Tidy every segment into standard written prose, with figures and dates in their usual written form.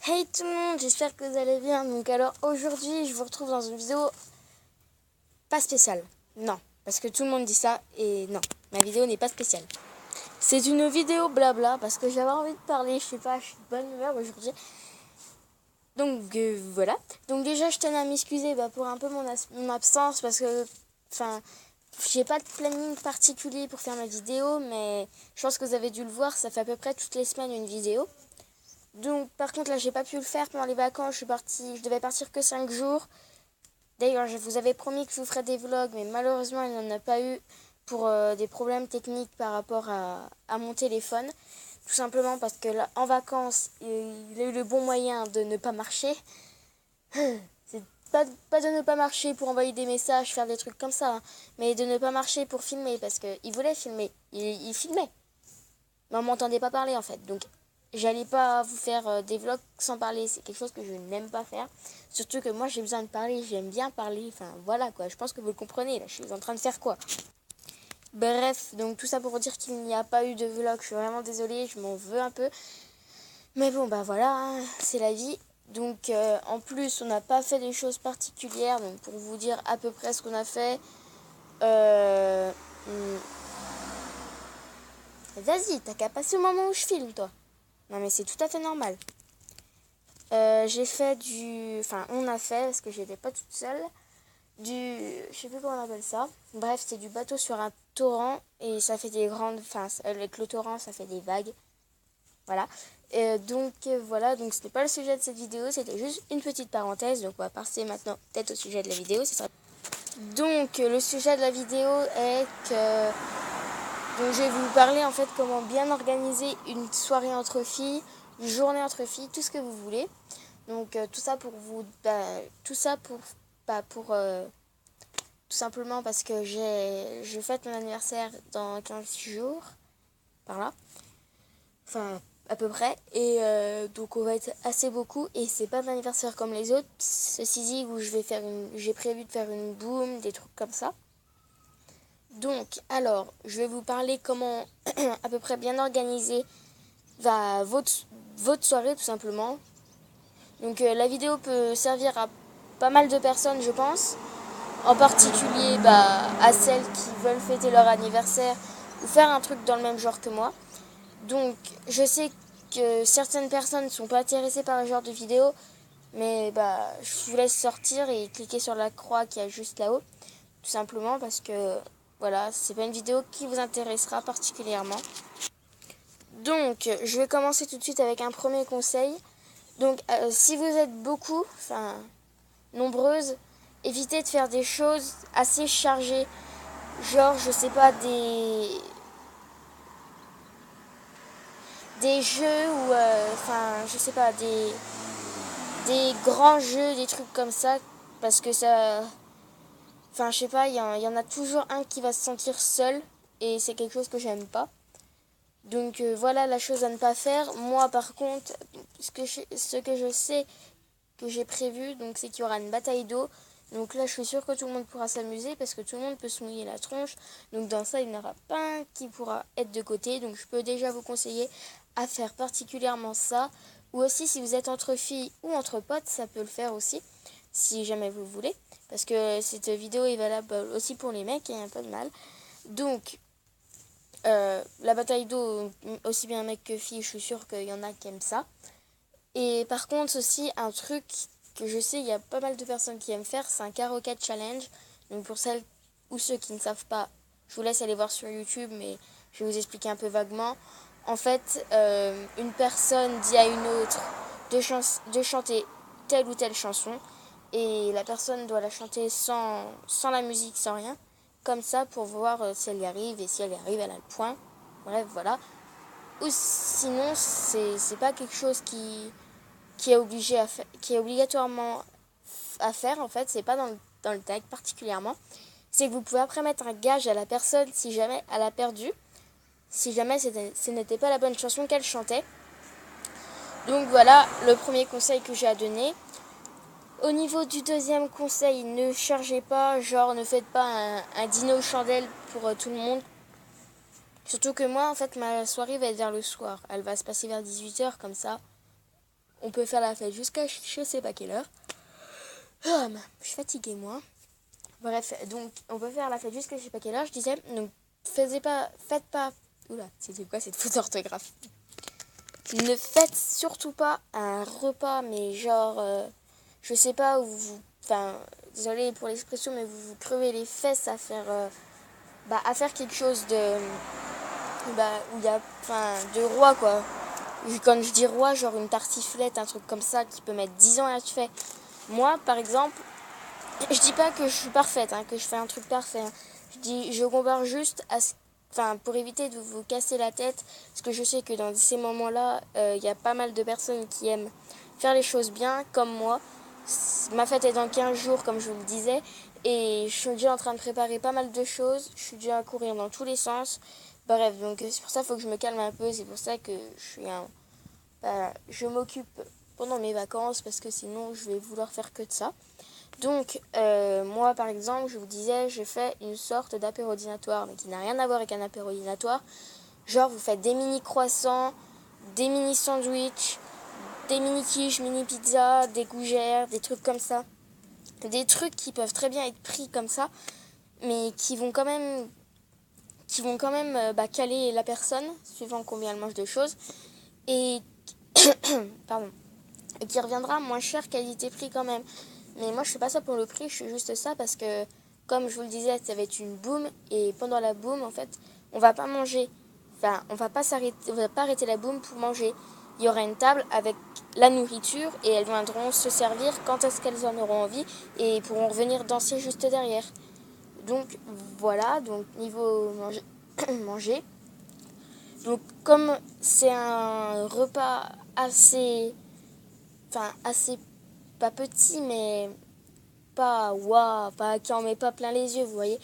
Hey tout le monde, j'espère que vous allez bien. Donc alors aujourd'hui je vous retrouve dans une vidéo pas spéciale. Non, parce que tout le monde dit ça et non, ma vidéo n'est pas spéciale. C'est une vidéo blabla parce que j'avais envie de parler, je sais pas, je suis de bonne humeur aujourd'hui. Donc voilà. Donc déjà je tenais à m'excuser pour un peu mon absence parce que j'ai pas de planning particulier pour faire ma vidéo, mais je pense que vous avez dû le voir, ça fait à peu près toutes les semaines une vidéo. Donc par contre là j'ai pas pu le faire pendant les vacances, je devais partir que 5 jours. D'ailleurs je vous avais promis que je vous ferais des vlogs, mais malheureusement il n'y en a pas eu pour des problèmes techniques par rapport à mon téléphone. Tout simplement parce que là en vacances il a eu le bon moyen de ne pas marcher. C'est pas de ne pas marcher pour envoyer des messages, faire des trucs comme ça, hein, mais de ne pas marcher pour filmer parce qu'il voulait filmer, il filmait. Mais on m'entendait pas parler en fait, donc j'allais pas vous faire des vlogs sans parler, c'est quelque chose que je n'aime pas faire. Surtout que moi j'ai besoin de parler, j'aime bien parler, enfin voilà quoi, je pense que vous le comprenez, là je suis en train de faire quoi. Bref, donc tout ça pour vous dire qu'il n'y a pas eu de vlog, je suis vraiment désolée, je m'en veux un peu. Mais bon bah voilà, hein, c'est la vie. Donc en plus on n'a pas fait des choses particulières, donc pour vous dire à peu près ce qu'on a fait. Euh, hmm, Vas-y, t'as qu'à passer au moment où je filme toi. Non mais c'est tout à fait normal. J'ai fait on a fait, parce que j'étais pas toute seule, je sais plus comment on appelle ça. Bref, c'est du bateau sur un torrent et ça fait des grandes, avec le torrent, ça fait des vagues. Voilà. Voilà, donc ce n'est pas le sujet de cette vidéo, c'était juste une petite parenthèse. Donc on va passer maintenant peut-être au sujet de la vidéo. Donc le sujet de la vidéo est que je vais vous parler en fait comment bien organiser une soirée entre filles, une journée entre filles, tout ce que vous voulez. Donc tout ça pour vous, tout simplement parce que je fête mon anniversaire dans 15 jours, par là, enfin à peu près, et donc on va être assez beaucoup, et c'est pas un anniversaire comme les autres, ceci dit, où j'ai prévu de faire une boum, des trucs comme ça. Donc alors, je vais vous parler comment à peu près bien organiser votre soirée tout simplement. Donc la vidéo peut servir à pas mal de personnes je pense. En particulier à celles qui veulent fêter leur anniversaire ou faire un truc dans le même genre que moi. Donc je sais que certaines personnes ne sont pas intéressées par le genre de vidéo, mais je vous laisse sortir et cliquer sur la croix qui est juste là-haut. Tout simplement parce que voilà, c'est pas une vidéo qui vous intéressera particulièrement. Donc je vais commencer tout de suite avec un premier conseil. Donc si vous êtes beaucoup, nombreuses, évitez de faire des choses assez chargées. Genre, je sais pas, des jeux ou, je sais pas, des grands jeux, des trucs comme ça. Parce que ça, je sais pas, il y en a toujours un qui va se sentir seul. Et c'est quelque chose que j'aime pas. Donc voilà la chose à ne pas faire. Moi par contre, ce que je sais que j'ai prévu, donc c'est qu'il y aura une bataille d'eau. Donc là je suis sûre que tout le monde pourra s'amuser parce que tout le monde peut se mouiller la tronche. Donc dans ça il n'y aura pas un qui pourra être de côté. Donc je peux déjà vous conseiller à faire particulièrement ça. Ou aussi si vous êtes entre filles ou entre potes, ça peut le faire aussi. Si jamais vous voulez. Parce que cette vidéo est valable aussi pour les mecs, il y a un peu de mal. Donc la bataille d'eau, aussi bien mec que fille, je suis sûre qu'il y en a qui aiment ça. Et par contre aussi un truc que je sais il y a pas mal de personnes qui aiment faire, c'est un karaoke challenge. Donc pour celles ou ceux qui ne savent pas, je vous laisse aller voir sur YouTube, mais je vais vous expliquer un peu vaguement. En fait, une personne dit à une autre de chanter telle ou telle chanson, et la personne doit la chanter sans la musique, sans rien, comme ça pour voir si elle y arrive, et si elle y arrive, elle a le point. Bref, voilà. Ou sinon, c'est pas quelque chose qui est qui est obligatoirement à faire en fait, c'est pas dans le tag particulièrement. C'est que vous pouvez après mettre un gage à la personne si jamais elle a perdu, si jamais ce n'était pas la bonne chanson qu'elle chantait. Donc voilà le premier conseil que j'ai à donner. Au niveau du deuxième conseil, ne chargez pas, genre ne faites pas un dîner aux chandelles pour tout le monde. Surtout que moi, en fait, ma soirée va être vers le soir. Elle va se passer vers 18h comme ça. on peut faire la fête jusqu'à je sais pas quelle heure. Je suis fatiguée moi. Bref, donc on peut faire la fête jusqu'à je sais pas quelle heure, je disais. Donc faites pas. Oula, c'était quoi cette faute d'orthographe? Ne faites surtout pas un repas, mais genre, je sais pas, où vous. Enfin, désolé pour l'expression, mais vous crevez les fesses à faire quelque chose de. Où il y a. Enfin, de roi quoi. Quand je dis roi, genre une tartiflette, un truc comme ça qui peut mettre 10 ans à être fait. Moi, par exemple, je dis pas que je suis parfaite, hein, que je fais un truc parfait. Hein. Je compare juste pour éviter de vous casser la tête, parce que je sais que dans ces moments-là, il y a pas mal de personnes qui aiment faire les choses bien, comme moi. Ma fête est dans 15 jours, comme je vous le disais, et je suis déjà en train de préparer pas mal de choses. Je suis déjà à courir dans tous les sens. Bref, donc c'est pour ça qu'il faut que je me calme un peu. C'est pour ça que je m'occupe pendant mes vacances, parce que sinon je vais vouloir faire que de ça. Donc, moi, par exemple, je vous disais, je fais une sorte d'apéro dînatoire, mais qui n'a rien à voir avec un apéro dînatoire. Genre, vous faites des mini croissants, des mini sandwichs, des mini quiches, mini pizzas, des gougères, des trucs comme ça. Des trucs qui peuvent très bien être pris comme ça, mais qui vont quand même caler la personne, suivant combien elle mange de choses. Et, pardon, et qui reviendra moins cher qualité-prix quand même. Mais moi, je fais pas ça pour le prix, je fais juste ça parce que, comme je vous le disais, ça va être une boum. Et pendant la boum, en fait, on va pas manger. Enfin, on va pas arrêter la boum pour manger. Il y aura une table avec la nourriture et elles viendront se servir quand est-ce qu'elles en auront envie et pourront revenir danser juste derrière. Donc, voilà. Donc, niveau manger. Donc, comme c'est un repas assez pas petit, mais pas waouh, pas qui en met pas plein les yeux, vous voyez.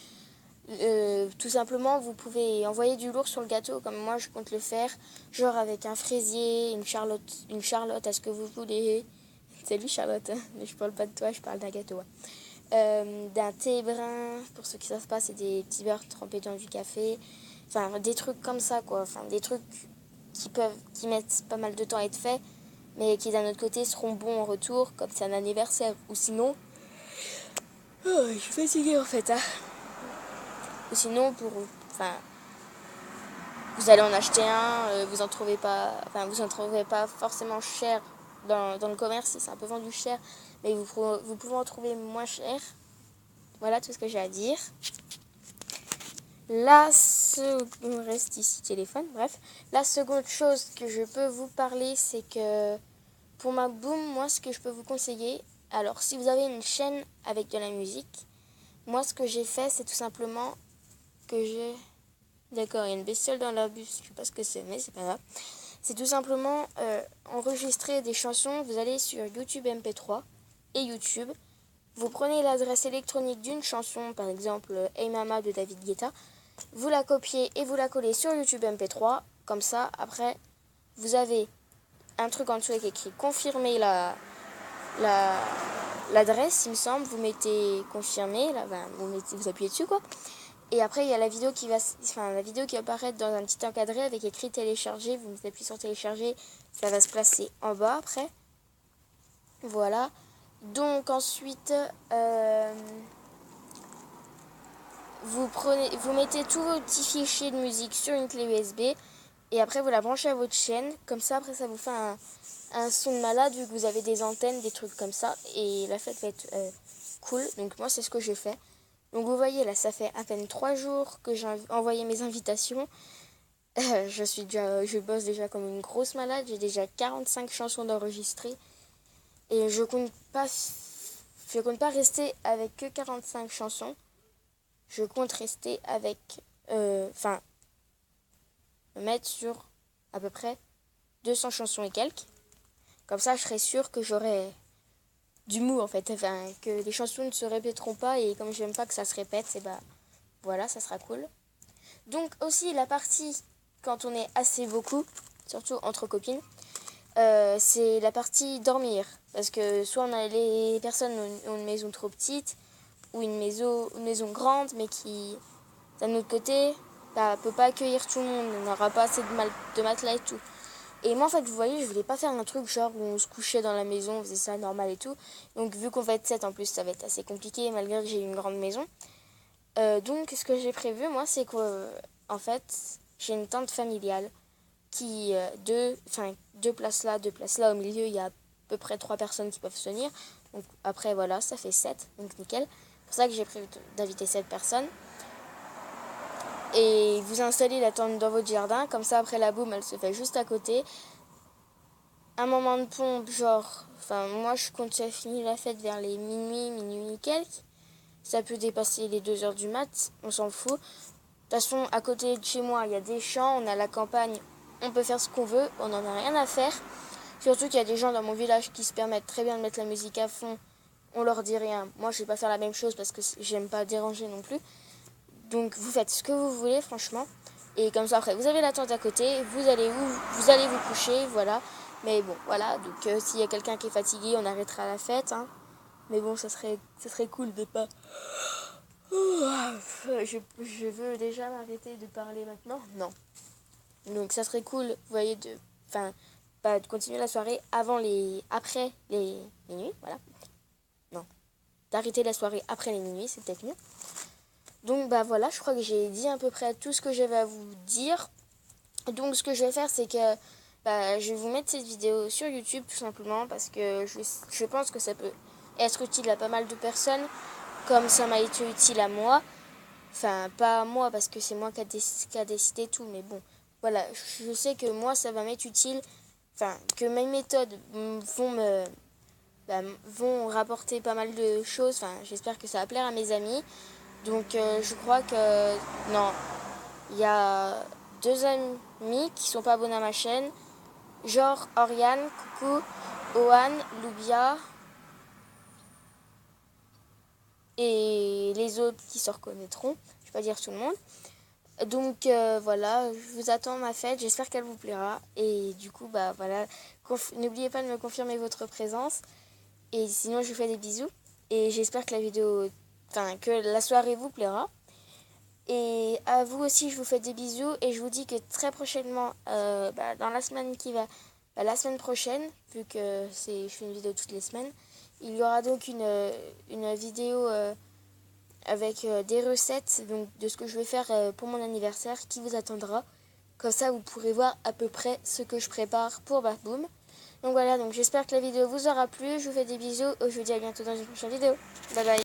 Tout simplement, vous pouvez envoyer du lourd sur le gâteau, comme moi je compte le faire, genre avec un fraisier, une charlotte, à ce que vous voulez. Salut Charlotte, mais je parle pas de toi, je parle d'un gâteau. D'un thé brun, pour ceux qui savent pas, c'est des petits beurres trempés dans du café. Enfin, des trucs comme ça, quoi. Enfin, des trucs qui mettent pas mal de temps à être faits, mais qui d'un autre côté seront bons en retour, comme c'est un anniversaire. Ou sinon, je suis fatiguée en fait. Hein. Ou sinon, vous allez en acheter un, vous en trouvez pas forcément cher dans le commerce, c'est un peu vendu cher, mais vous pouvez en trouver moins cher. Voilà tout ce que j'ai à dire. Il me reste ici téléphone, bref. La seconde chose que je peux vous parler, c'est que pour ma boom, moi ce que je peux vous conseiller, alors si vous avez une chaîne avec de la musique, moi ce que j'ai fait, c'est tout simplement que j'ai... D'accord, il y a une bestiole dans leur bus, je sais pas ce que c'est, mais c'est pas grave. C'est tout simplement enregistrer des chansons, vous allez sur YouTube MP3 et YouTube. Vous prenez l'adresse électronique d'une chanson, par exemple Hey Mama de David Guetta, vous la copiez et vous la collez sur YouTube MP3. Comme ça, après, vous avez un truc en dessous avec écrit confirmer l'adresse, il me semble. Vous mettez confirmer, là, vous appuyez dessus quoi. Et après, il y a la vidéo qui va apparaître dans un petit encadré avec écrit télécharger. Vous appuyez sur télécharger, ça va se placer en bas après. Voilà. Donc ensuite, vous mettez tous vos petits fichiers de musique sur une clé USB et après vous la branchez à votre chaîne. Comme ça, après ça vous fait un son de malade vu que vous avez des antennes, des trucs comme ça. Et la fête va être cool. Donc moi, c'est ce que j'ai fait. Donc vous voyez, là, ça fait à peine 3 jours que j'ai envoyé mes invitations. Je bosse déjà comme une grosse malade. J'ai déjà 45 chansons d'enregistrer. Et je compte pas rester avec que 45 chansons. Je compte rester avec... me mettre sur à peu près 200 chansons et quelques. Comme ça, je serai sûre que j'aurai du mou, en fait. Enfin, que les chansons ne se répéteront pas. Et comme j'aime pas que ça se répète, voilà, ça sera cool. Donc aussi, la partie, quand on est assez beaucoup, surtout entre copines, c'est la partie dormir. Parce que soit les personnes ont une maison trop petite, ou une maison grande, mais qui, d'un autre côté, peut pas accueillir tout le monde. On n'aura pas assez de matelas et tout. Et moi en fait vous voyez je voulais pas faire un truc genre où on se couchait dans la maison, on faisait ça normal et tout. Donc vu qu'on va être 7 en plus ça va être assez compliqué malgré que j'ai une grande maison. Donc ce que j'ai prévu moi c'est que en fait j'ai une tente familiale qui deux places là au milieu il y a à peu près 3 personnes qui peuvent se tenir. Donc après voilà ça fait 7 donc nickel. C'est pour ça que j'ai prévu d'inviter 7 personnes. Et vous installez la tente dans votre jardin, comme ça après la boum elle se fait juste à côté. Un moment de pompe, genre, enfin moi je compte finir la fête vers les minuit quelques. Ça peut dépasser les 2 heures du mat, on s'en fout. De toute façon, à côté de chez moi, il y a des champs, on a la campagne, on peut faire ce qu'on veut, on n'en a rien à faire. Surtout qu'il y a des gens dans mon village qui se permettent très bien de mettre la musique à fond, on leur dit rien. Moi je vais pas faire la même chose parce que j'aime pas déranger non plus. Donc vous faites ce que vous voulez franchement. Et comme ça après vous avez la tente à côté, vous allez vous coucher, voilà. Mais bon voilà, donc s'il y a quelqu'un qui est fatigué, on arrêtera la fête. Hein. Mais bon ça serait cool de pas... Je veux déjà m'arrêter de parler maintenant. Non. Donc ça serait cool, vous voyez, de continuer la soirée après les minuit, voilà. Non. D'arrêter la soirée après les minuit, c'est peut-être mieux. Donc bah voilà, je crois que j'ai dit à peu près tout ce que j'avais à vous dire. Donc ce que je vais faire c'est que je vais vous mettre cette vidéo sur YouTube tout simplement parce que je pense que ça peut être utile à pas mal de personnes comme ça m'a été utile à moi. Enfin pas à moi parce que c'est moi qui a décidé tout mais bon voilà, je sais que moi ça va m'être utile. Enfin que mes méthodes vont rapporter pas mal de choses. Enfin j'espère que ça va plaire à mes amis. Donc je crois que non, il y a 2 amis qui sont pas abonnés à ma chaîne, genre Oriane, coucou, Ohan, Lubia et les autres qui se reconnaîtront. Je vais pas dire tout le monde. Donc voilà, je vous attends à ma fête, j'espère qu'elle vous plaira et du coup bah voilà, n'oubliez pas de me confirmer votre présence et sinon je vous fais des bisous et j'espère que que la soirée vous plaira. Et à vous aussi, je vous fais des bisous et je vous dis que très prochainement, dans la semaine qui va, la semaine prochaine, vu que je fais une vidéo toutes les semaines, il y aura donc une vidéo avec des recettes donc, de ce que je vais faire pour mon anniversaire qui vous attendra. Comme ça, vous pourrez voir à peu près ce que je prépare pour Bathboom. Donc voilà, donc j'espère que la vidéo vous aura plu. Je vous fais des bisous et je vous dis à bientôt dans une prochaine vidéo. Bye bye.